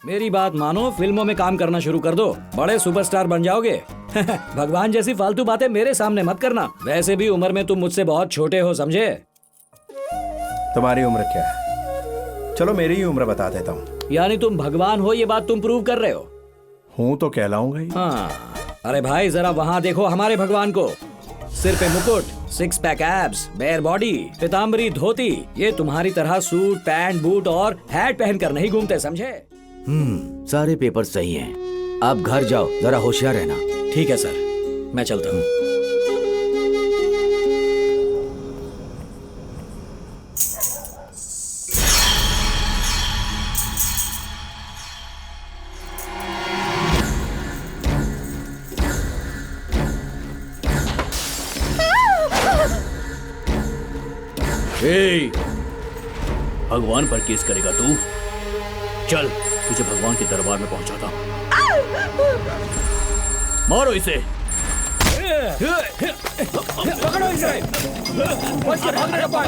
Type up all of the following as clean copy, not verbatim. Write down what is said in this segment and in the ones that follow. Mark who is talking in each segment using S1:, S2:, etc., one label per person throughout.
S1: मेरी बात मानो, फिल्मों में काम करना शुरू कर दो, बड़े सुपरस्टार बन जाओगे। भगवान जैसी फालतू बातें मेरे सामने मत करना। वैसे भी उम्र में तुम मुझसे बहुत छोटे हो, समझे?
S2: तुम्हारी उम्र क्या है? चलो मेरी ही उम्र बता देता हूँ।
S1: यानी तुम भगवान हो, ये बात तुम प्रूव कर रहे हो?
S2: हूँ तो कहलाऊंगा ही।
S1: हाँ, अरे भाई जरा वहाँ देखो हमारे भगवान को। सिर पे मुकुट, 6 पैक एब्स, बेयर बॉडी, पीताम्बरी धोती। ये तुम्हारी तरह सूट, पैंट, बूट और हैट पहन कर नहीं घूमते, समझे?
S3: सारे पेपर सही हैं। आप घर जाओ, जरा होशियार रहना।
S1: ठीक है सर, मैं चलता हूँ।
S4: भगवान पर केस करेगा तू? चल, तुझे भगवान के दरबार में पहुंचाता हूं। मारो इसे।
S1: पकड़ो इसे। बच के भागने का पाए।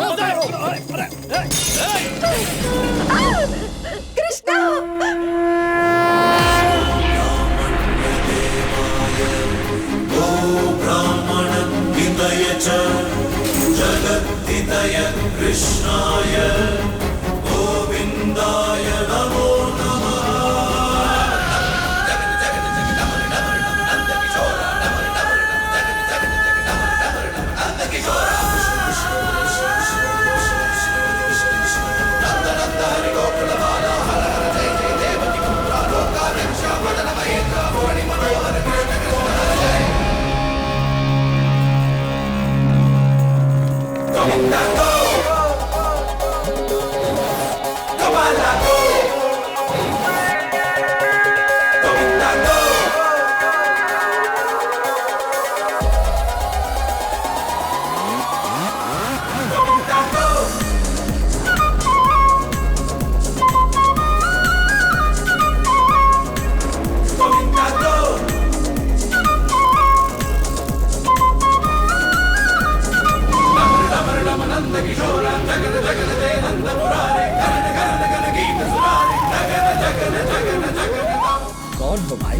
S1: कौन हो भाई?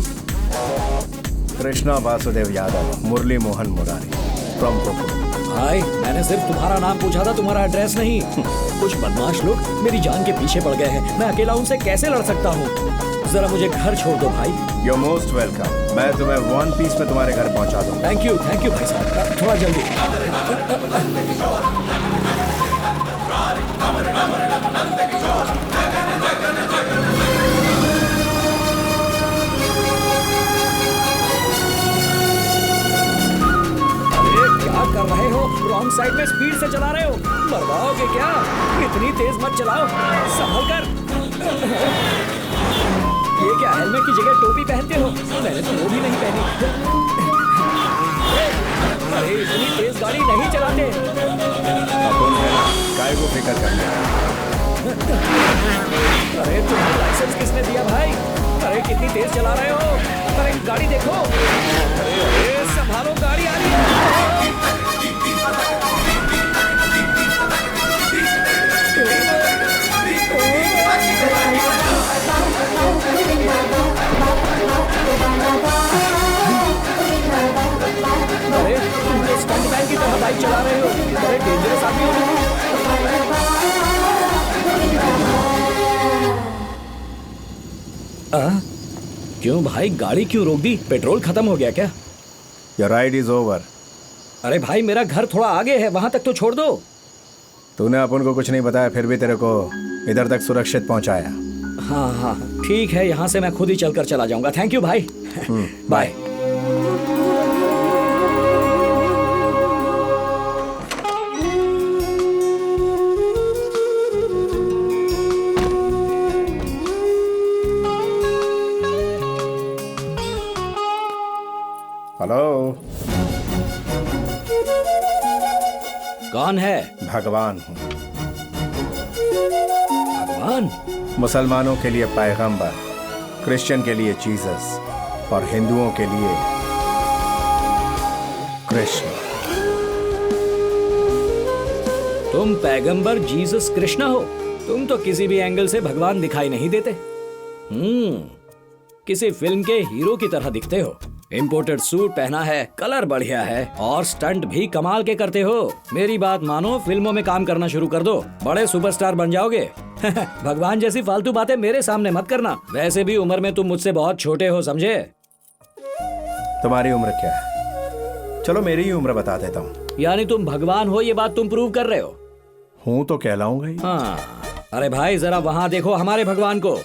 S2: कृष्णा वासुदेव यादव, मुरली मोहन मुरारी फ्रॉम कोको।
S1: भाई मैंने सिर्फ तुम्हारा नाम पूछा था, तुम्हारा एड्रेस नहीं। कुछ बदमाश लोग मेरी जान के पीछे पड़ गए हैं। मैं अकेला उनसे कैसे लड़ सकता हूँ? जरा मुझे घर छोड़ दो भाई।
S2: You're most welcome। मैं तुम्हें 1 पीस में तुम्हारे घर पहुंचा दूंगा।
S1: थैंक यू भाई साहब, थोड़ा जल्दी। क्या कर रहे हो? रॉन्ग साइड में स्पीड से चला रहे हो, मरवाओगे क्या? इतनी तेज मत चलाओ, संभल कर। ये क्या, हेलमेट की जगह टोपी पहनते हो? मैंने तो वो भी नहीं पहनी। अरे इतनी तेज गाड़ी नहीं चलाते।
S2: अपन है ना, काय को फिक्र करना।
S1: अरे तुम्हें लाइसेंस किसने दिया भाई? अरे कितनी तेज चला रहे हो? अरे गाड़ी देखो। अरे संभालो, गाड़ी आ रही है। अरे तुम तो स्टंटमैन की तरह बाइक चला रहे हो। बड़े डेंजरस आदमी हो। क्यों भाई, गाड़ी क्यों रोक दी? पेट्रोल खत्म हो गया क्या?
S2: Your ride is over।
S1: अरे भाई मेरा घर थोड़ा आगे है, वहां तक तो छोड़ दो।
S2: तूने अपन को कुछ नहीं बताया, फिर भी तेरे को इधर तक सुरक्षित पहुंचाया।
S1: हाँ, ठीक है, यहाँ से मैं खुद ही चलकर चला जाऊंगा। थैंक यू भाई। बाय।
S2: हेलो।
S1: कौन है?
S2: भगवान हूँ।
S1: भगवान?
S2: मुसलमानों के लिए पैगंबर, क्रिश्चियन के लिए जीसस और हिंदुओं के लिए कृष्ण।
S1: तुम पैगंबर जीसस कृष्णा हो? तुम तो किसी भी एंगल से भगवान दिखाई नहीं देते। किसी फिल्म के हीरो की तरह दिखते हो। इम्पोर्टेड सूट पहना है, कलर बढ़िया है और स्टंट भी कमाल के करते हो। मेरी बात मानो, फिल्मों में काम करना शुरू कर दो, बड़े सुपरस्टार बन जाओगे। भगवान जैसी फालतू बातें मेरे सामने मत करना। वैसे भी उम्र में तुम मुझसे बहुत छोटे हो, समझे?
S2: तुम्हारी उम्र क्या है? चलो मेरी ही उम्र बता देता हूँ।
S1: यानी तुम भगवान हो, ये बात तुम प्रूव कर रहे हो?
S2: हूँ तो कहलाऊंगा ही।
S1: हाँ, अरे भाई जरा वहाँ देखो हमारे भगवान को।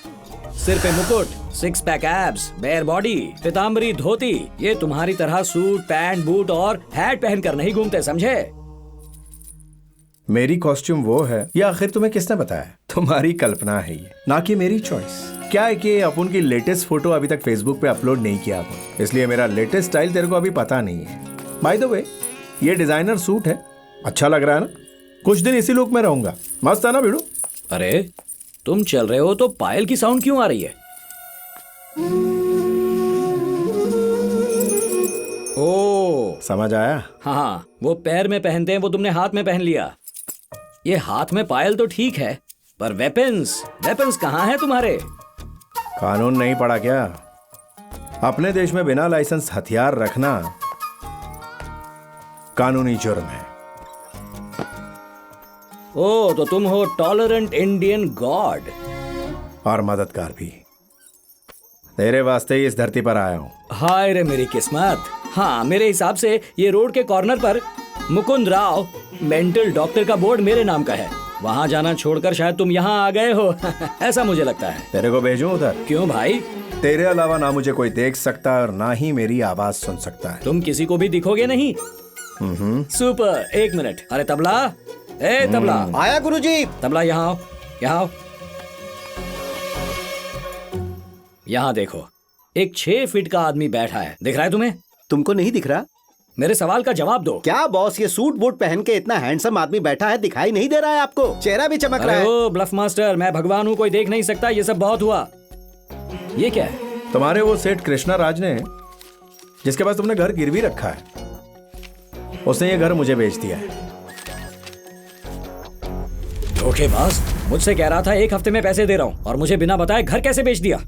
S1: सिर पे मुकुट, six pack abs, bare body, पीताम्बरी धोती। ये तुम्हारी तरह सूट, पैंट, बूट और हैट पहन कर नहीं घूमते, समझे?
S2: मेरी कॉस्ट्यूम वो है, या आखिर तुम्हें किसने बताया? तुम्हारी कल्पना है ये, ना कि मेरी चॉइस। क्या है कि अपन की लेटेस्ट फोटो अभी तक फेसबुक पे अपलोड नहीं किया अपन, इसलिए मेरा लेटेस्ट स्टाइल तेरे को अभी पता नहीं है। बाय द वे, ये डिजाइनर सूट है, अच्छा लग रहा है ना? कुछ दिन इसी लुक में रहूंगा, मस्त है ना भिड़ू?
S1: अरे तुम चल रहे हो तो पायल की साउंड क्यों आ रही है? ओ
S2: समझ आया?
S1: हाँ, वो पैर में पहनते हैं, वो तुमने हाथ में पहन लिया। ये हाथ में पायल तो ठीक है, पर वेपन्स कहाँ हैं तुम्हारे?
S2: कानून नहीं पढ़ा क्या? अपने देश में बिना लाइसेंस हथियार रखना कानूनी जुर्म है।
S1: ओ, तो तुम हो टॉलरेंट इंडियन गॉड।
S2: और मददगार भी। तेरे वास्ते ही इस धरती पर आया हूँ।
S1: हाय रे मेरी किस्मत। हाँ, मेरे हिसाब से ये रोड के कॉर्नर पर मुकुंद राव मेंटल डॉक्टर का बोर्ड मेरे नाम का है। वहाँ जाना छोड़कर शायद तुम यहाँ आ गए हो। ऐसा मुझे लगता है।
S2: तेरे को भेजूं उधर?
S1: क्यों भाई?
S2: तेरे अलावा ना मुझे कोई देख सकता और ना ही मेरी आवाज सुन सकता है।
S1: तुम किसी को भी दिखोगे नहीं? सुपर, एक मिनट। अरे तबला, ए तबला।
S5: आया गुरुजी।
S1: तबला यहाँ आओ, यहाँ आओ। यहाँ देखो, एक 6 फीट का आदमी बैठा है, दिख रहा है तुम्हें?
S5: तुमको नहीं दिख रहा?
S1: मेरे सवाल का जवाब दो।
S5: क्या बॉस, ये सूट बूट पहन के इतना हैंडसम आदमी बैठा है, दिखाई नहीं दे रहा है आपको? चेहरा भी चमक रहा
S1: अरे
S5: है।
S1: ओ ब्लफ मास्टर, मैं भगवान हूँ, कोई देख नहीं सकता, ये सब बहुत हुआ। ये क्या है?
S2: तुम्हारे वो सेठ कृष्णा राज ने, जिसके पास तुमने घर गिरवी रखा है, उसने ये घर मुझे बेच दिया है।
S1: धोखेबाज, मुझसे कह रहा था 1 हफ्ते में पैसे दे रहा हूँ और मुझे बिना बताए घर कैसे बेच दिया?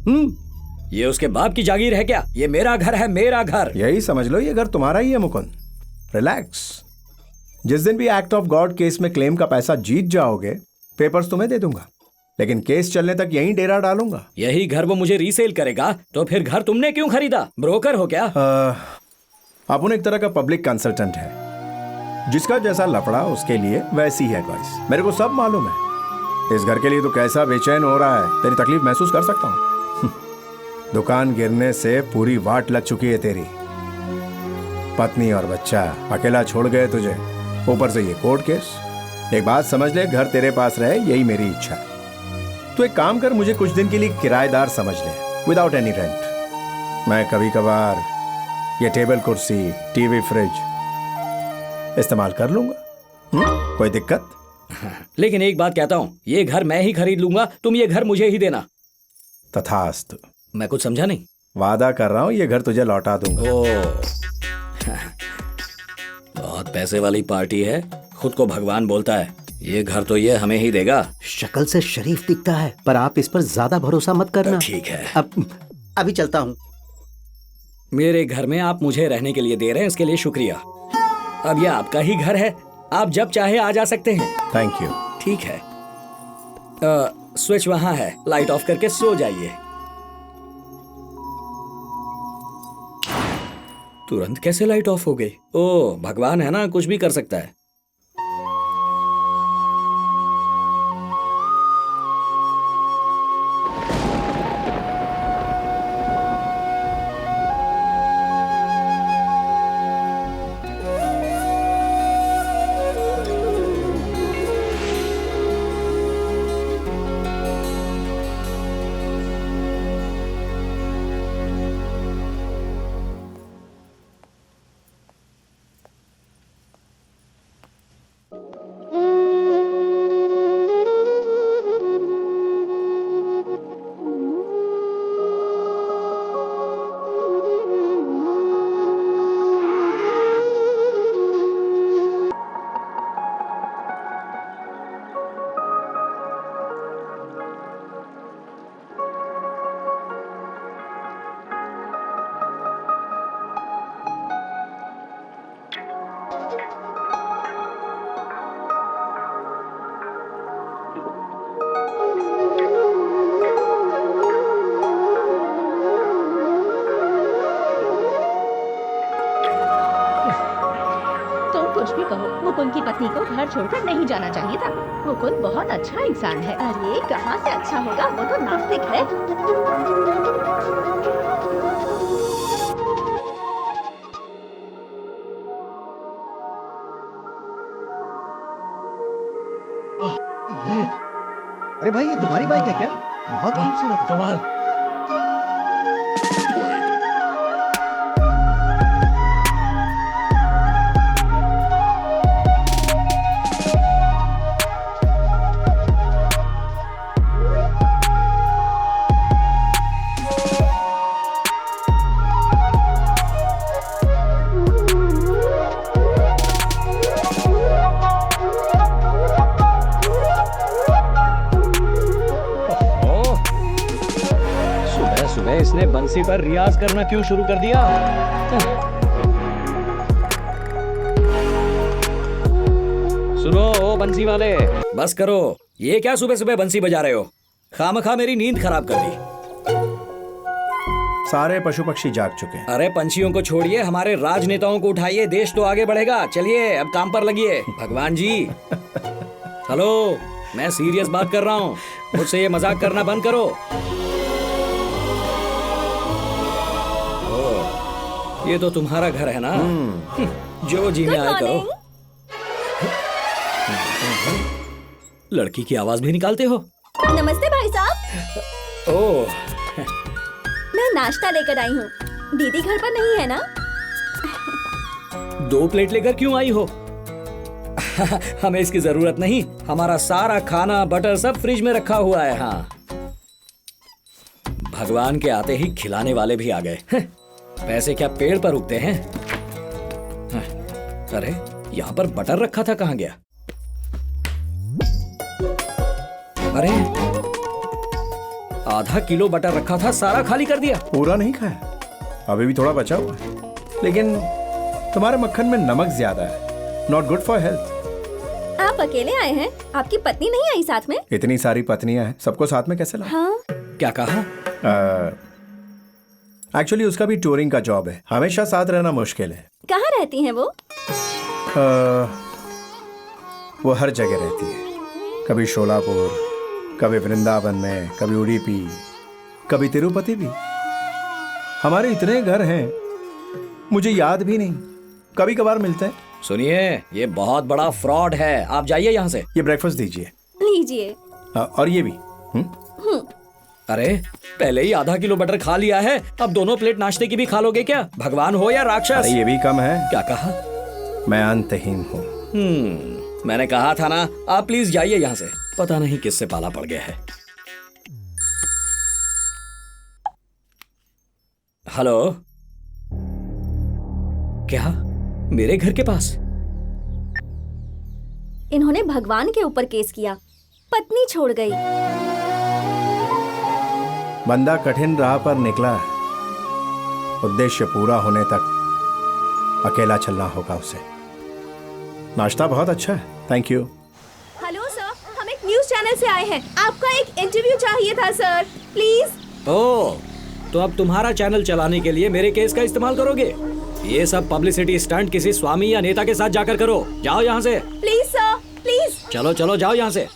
S1: ये उसके बाप की जागीर है क्या? ये मेरा घर है, मेरा घर।
S2: यही समझ लो, ये घर तुम्हारा ही है मुकुंद। रिलैक्स। जिस दिन भी एक्ट ऑफ गॉड केस में क्लेम का पैसा जीत जाओगे, पेपर्स तुम्हें दे दूंगा, लेकिन केस चलने तक यहीं डेरा डालूंगा।
S1: यही घर वो मुझे रीसेल करेगा, तो फिर घर तुमने क्यों खरीदा? ब्रोकर हो क्या?
S2: अपन एक तरह का पब्लिक कंसल्टेंट है, जिसका जैसा लफड़ा उसके लिए वैसी है गाइस। मेरे को सब मालूम है। इस घर के लिए तो कैसा बेचैन हो रहा है, तेरी तकलीफ महसूस कर सकता हूँ। दुकान गिरने से पूरी वाट लग चुकी है तेरी। पत्नी और बच्चा अकेला छोड़ गए तुझे, ऊपर से ये कोर्ट केस। एक बात समझ ले, घर तेरे पास रहे यही मेरी इच्छा है। तू एक काम कर, मुझे कुछ दिन के लिए किराएदार समझ ले, विदाउट एनी रेंट। मैं कभी कभार ये टेबल कुर्सी, टीवी, फ्रिज इस्तेमाल कर लूंगा। कोई दिक्कत?
S1: लेकिन एक बात कहता हूँ, ये घर मैं ही खरीद लूंगा, तुम ये घर मुझे ही देना।
S2: तथास्तु।
S1: मैं कुछ समझा नहीं।
S2: वादा कर रहा हूँ, ये घर तुझे लौटा दूंगा।
S1: ओ, बहुत पैसे वाली पार्टी है, खुद को भगवान बोलता है। ये घर तो ये हमें ही देगा।
S5: शक्ल से शरीफ दिखता है, पर आप इस पर ज्यादा भरोसा मत करना।
S1: ठीक है,
S5: अब अभी चलता हूँ।
S1: मेरे घर में आप मुझे रहने के लिए दे रहे हैं, इसके लिए शुक्रिया। अब ये आपका ही घर है, आप जब चाहे आ जा सकते हैं।
S2: Thank you.
S1: ठीक है, स्विच वहां है, लाइट ऑफ करके सो जाइए। तुरंत कैसे लाइट ऑफ हो गई? ओ, भगवान है ना, कुछ भी कर सकता है।
S6: मुकुंद की पत्नी को घर छोड़कर नहीं जाना चाहिए था। मुकुंद बहुत अच्छा इंसान है। अरे कहाँ से अच्छा होगा, वो तो नास्तिक है।
S5: अरे भाई, ये तुम्हारी बाइक है क्या? बहुत खूबसूरत।
S4: कमाल।
S1: सुबह इसने बंसी पर रियाज करना क्यों शुरू कर दिया? सुनो ओ बंसी वाले, बस करो। ये क्या सुबह सुबह बंसी बजा रहे हो? खामखा मेरी नींद खराब कर दी।
S2: सारे पशु पक्षी जाग चुके हैं।
S1: अरे पंछियों को छोड़िए, हमारे राजनेताओं को उठाइए, देश तो आगे बढ़ेगा। चलिए अब काम पर लगिए। भगवान जी हेलो, मैं सीरियस बात कर रहा हूँ, मुझसे ये मजाक करना बंद करो। ये तो तुम्हारा घर है ना? जो जी में आए करो। लड़की की आवाज भी निकालते हो?
S7: नमस्ते भाई साहब।
S1: ओह,
S7: मैं नाश्ता लेकर आई हूँ। दीदी घर पर नहीं है ना?
S1: 2 प्लेट लेकर क्यों आई हो? हमें इसकी जरूरत नहीं। हमारा सारा खाना बटर सब फ्रिज में रखा हुआ है। हाँ, भगवान के आते ही खिलाने वाले भी आ गए। पैसे क्या पेड़ पर उगते हैं? अरे यहाँ पर बटर रखा था, कहाँ गया? अरे आधा किलो बटर रखा था, सारा खाली कर दिया।
S2: पूरा नहीं खाया, अभी भी थोड़ा बचा हुआ है। लेकिन तुम्हारे मक्खन में नमक ज्यादा है, नॉट गुड फॉर हेल्थ।
S7: आप अकेले आए हैं? आपकी पत्नी नहीं आई साथ में?
S2: इतनी सारी पत्नियां हैं, सबको साथ में कैसे लाऊं?
S7: हाँ।
S1: क्या कहा?
S2: एक्चुअली उसका भी टूरिंग का जॉब है, हमेशा साथ रहना मुश्किल है।
S7: कहाँ रहती हैं वो?
S2: वो हर जगह रहती है, कभी शोलापुर, कभी वृंदावन में, कभी उडुपी, कभी तिरुपति भी। हमारे इतने घर हैं, मुझे याद भी नहीं, कभी कभार मिलते हैं।
S1: सुनिए, ये बहुत बड़ा फ्रॉड है, आप जाइए यहाँ से।
S2: ये ब्रेकफास्ट दीजिए।
S7: लीजिए।
S2: और ये भी।
S1: अरे पहले ही आधा किलो बटर खा लिया है, अब दोनों प्लेट नाश्ते की भी खा लोगे क्या? भगवान हो या राक्षस?
S2: अरे ये भी कम है।
S1: क्या कहा?
S2: मैं अंतहीन हूँ।
S1: मैंने कहा था ना, आप प्लीज जाइए यहाँ से। पता नहीं किससे पाला पड़ गया है। हेलो, क्या मेरे घर के पास?
S7: इन्होंने भगवान के ऊपर केस किया, पत्नी छोड़ गई।
S2: बंदा कठिन राह पर निकला है, उद्देश्य पूरा होने तक अकेला चलना होगा उसे। नाश्ता बहुत अच्छा है, थैंक यू।
S7: हेलो सर, हम एक न्यूज़ चैनल से आए हैं, आपका एक इंटरव्यू चाहिए था सर, प्लीज।
S1: ओह, तो अब तुम्हारा चैनल चलाने के लिए मेरे केस का इस्तेमाल करोगे? ये सब पब्लिसिटी स्टंट किसी स्वामी या नेता के साथ जाकर करो। जाओ यहाँ से।
S7: Please sir, please.
S1: चलो चलो, जाओ यहाँ से।